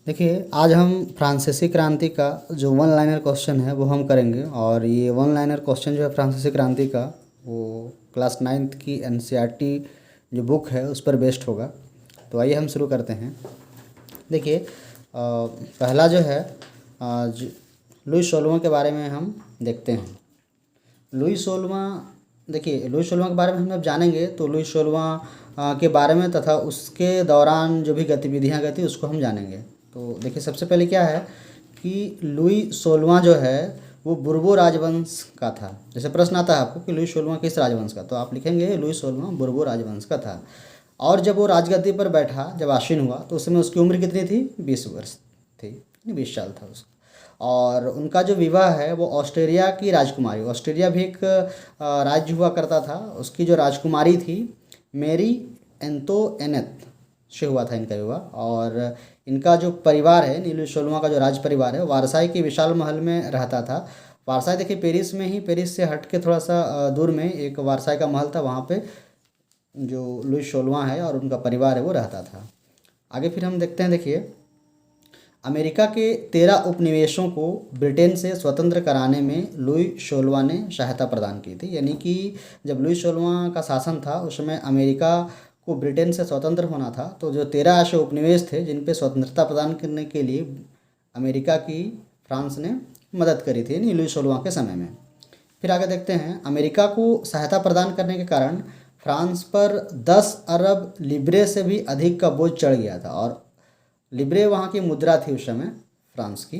देखिए, आज हम फ्रांसीसी क्रांति का जो वन लाइनर क्वेश्चन है वो हम करेंगे। और ये वन लाइनर क्वेश्चन जो है फ्रांसीसी क्रांति का, वो क्लास 9th की एनसीईआरटी जो बुक है उस पर बेस्ड होगा। तो आइए हम शुरू करते हैं। देखिए, पहला जो है लुई 16वां के बारे में हम देखते हैं। लुई 16वां, देखिए लुई 16वां के बारे में हम जब जानेंगे तो लुई 16वां के बारे में तथा उसके दौरान जो भी गतिविधियां गई थी उसको हम जानेंगे। तो देखिए, सबसे पहले क्या है कि लुई 16वां जो है वो बुर्बो राजवंश का था। जैसे प्रश्न आता है आपको कि लुई 16वां किस राजवंश का, तो आप लिखेंगे लुई 16वां बुर्बो राजवंश का था। और जब वो राजगद्दी पर बैठा, जब आसीन हुआ, तो उस समय उसकी उम्र कितनी थी? 20 वर्ष थी, 20 साल था उसका। और उनका जो विवाह है वो ऑस्ट्रेलिया की राजकुमारी, ऑस्ट्रेलिया भी एक राज्य हुआ करता था, उसकी जो राजकुमारी थी मेरी एंतोइनेट से हुआ था इनका विवाह। और इनका जो परिवार है, लुई 16वां का जो राज परिवार है, वारसाई के विशाल महल में रहता था। वारसाई देखिए पेरिस में ही, पेरिस से हट के थोड़ा सा दूर में एक वारसाई का महल था, वहाँ पे जो लुई 16वां है और उनका परिवार है वो रहता था। आगे फिर हम देखते हैं। देखिए, अमेरिका के 13 उपनिवेशों को ब्रिटेन से स्वतंत्र कराने में लुई 16वां ने सहायता प्रदान की थी। यानी कि जब लुई 16वां का शासन था उस समय अमेरिका को ब्रिटेन से स्वतंत्र होना था, तो जो 13 ऐसे उपनिवेश थे जिन पे स्वतंत्रता प्रदान करने के लिए अमेरिका की फ्रांस ने मदद करी थी, यानी लुई 16वां के समय में। फिर आगे देखते हैं, अमेरिका को सहायता प्रदान करने के कारण फ्रांस पर 10 अरब लिब्रे से भी अधिक का बोझ चढ़ गया था। और लिब्रे वहाँ की मुद्रा थी उस समय फ्रांस की,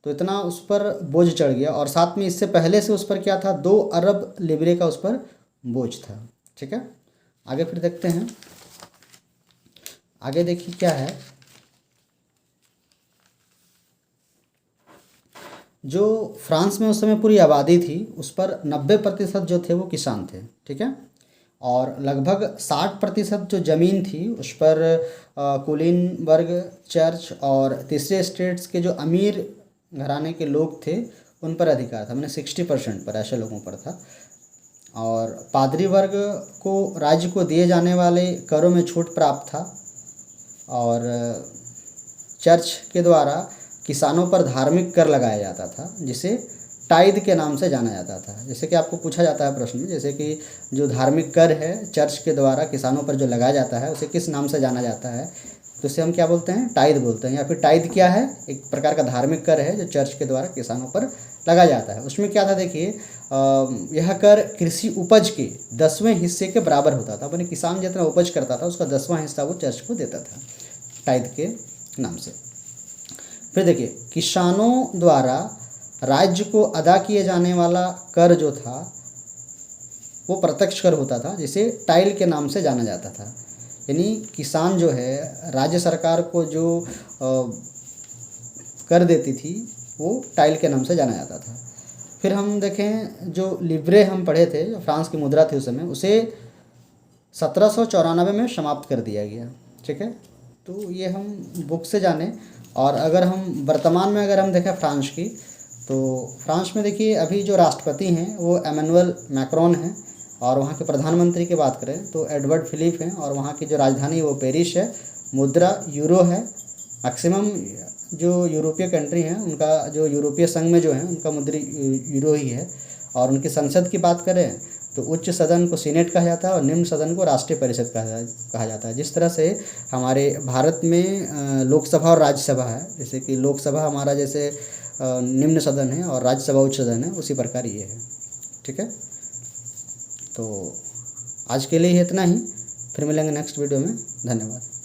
तो इतना उस पर बोझ चढ़ गया। और साथ में इससे पहले से उस पर क्या था? 2 अरब लिब्रे का उस पर बोझ था। ठीक है, आगे फिर देखते हैं। आगे देखिए क्या है, जो फ्रांस में उस समय पूरी आबादी थी उस पर 90% जो थे वो किसान थे। ठीक है, और लगभग 60% जो ज़मीन थी उस पर कुलीन वर्ग, चर्च और तीसरे स्टेट्स के जो अमीर घराने के लोग थे उन पर अधिकार था। मैंने 60% पर ऐसे लोगों पर था। और पादरी वर्ग को राज्य को दिए जाने वाले करों में छूट प्राप्त था। और चर्च के द्वारा किसानों पर धार्मिक कर लगाया जाता था, जिसे टाइद के नाम से जाना जाता था। जैसे कि आपको पूछा जाता है प्रश्न में, जैसे कि जो धार्मिक कर है चर्च के द्वारा किसानों पर जो लगाया जाता है उसे किस नाम से जाना जाता है, तो उसे हम क्या बोलते हैं? टाइद बोलते हैं। या फिर टाइद क्या है? एक प्रकार का धार्मिक कर है जो चर्च के द्वारा किसानों पर लगाया जाता है। उसमें क्या था? देखिए, यह कर कृषि उपज के 10वें हिस्से के बराबर होता था। अपने किसान जितना उपज करता था उसका 10वां हिस्सा वो चर्च को देता था, टाइद के नाम से। फिर देखिए, किसानों द्वारा राज्य को अदा किए जाने वाला कर जो था वो प्रत्यक्ष कर होता था, जिसे टाइल के नाम से जाना जाता था। यानी किसान जो है राज्य सरकार को जो कर देती थी वो टाइल के नाम से जाना जाता था। फिर हम देखें, जो लिब्रे हम पढ़े थे, जो फ्रांस की मुद्रा थी उस समय, उसे 1794 में समाप्त कर दिया गया। ठीक है, तो ये हम बुक से जाने। और अगर हम वर्तमान में अगर हम देखें फ्रांस की, तो फ्रांस में देखिए अभी जो राष्ट्रपति हैं वो एमेनुअल मैक्रोन हैं। और वहाँ के प्रधानमंत्री की बात करें तो एडवर्ड फिलिप हैं। और वहाँ की जो राजधानी वो पेरिस है। मुद्रा यूरो है। मैक्सिमम जो यूरोपीय कंट्री हैं उनका, जो यूरोपीय संघ में जो है उनका मुद्रा यूरो ही है। और उनकी संसद की बात करें तो उच्च सदन को सीनेट कहा जाता है और निम्न सदन को राष्ट्रीय परिषद कहा जाता है। जिस तरह से हमारे भारत में लोकसभा और राज्यसभा है, जैसे कि लोकसभा हमारा जैसे निम्न सदन है और राज्यसभा उच्च सदन है, उसी प्रकार ये है। ठीक है, तो आज के लिए इतना ही। फिर मिलेंगे नेक्स्ट वीडियो में। धन्यवाद।